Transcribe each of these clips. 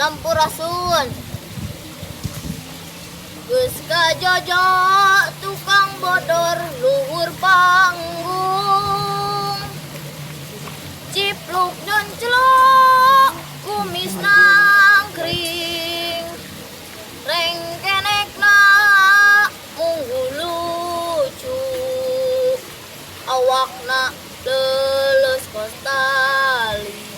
Sampurasun geus kajojo tukang bodor luhur panggung cipluk jonclok kumis nangkring rengkenekna munggu lucu awakna leles kostali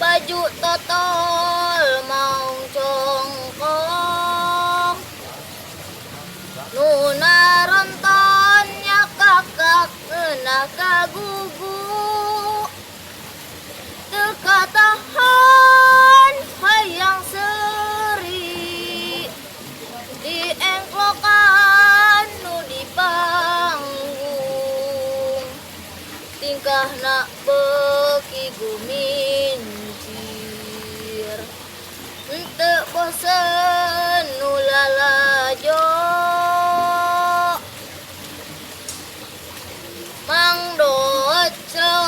baju totol maung congkong nuna rontonnya kakak kena kagugu teka tahan hayang seri diengklokan nu di panggung tingkahna beki gumincir henteu bosen nu lalajo Mang Doco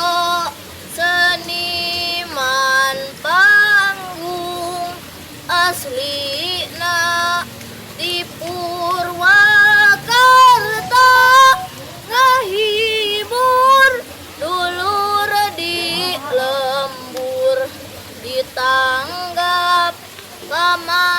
seniman panggung aslina di Purwakarta ngahibur dulur di lembur ditanggap sama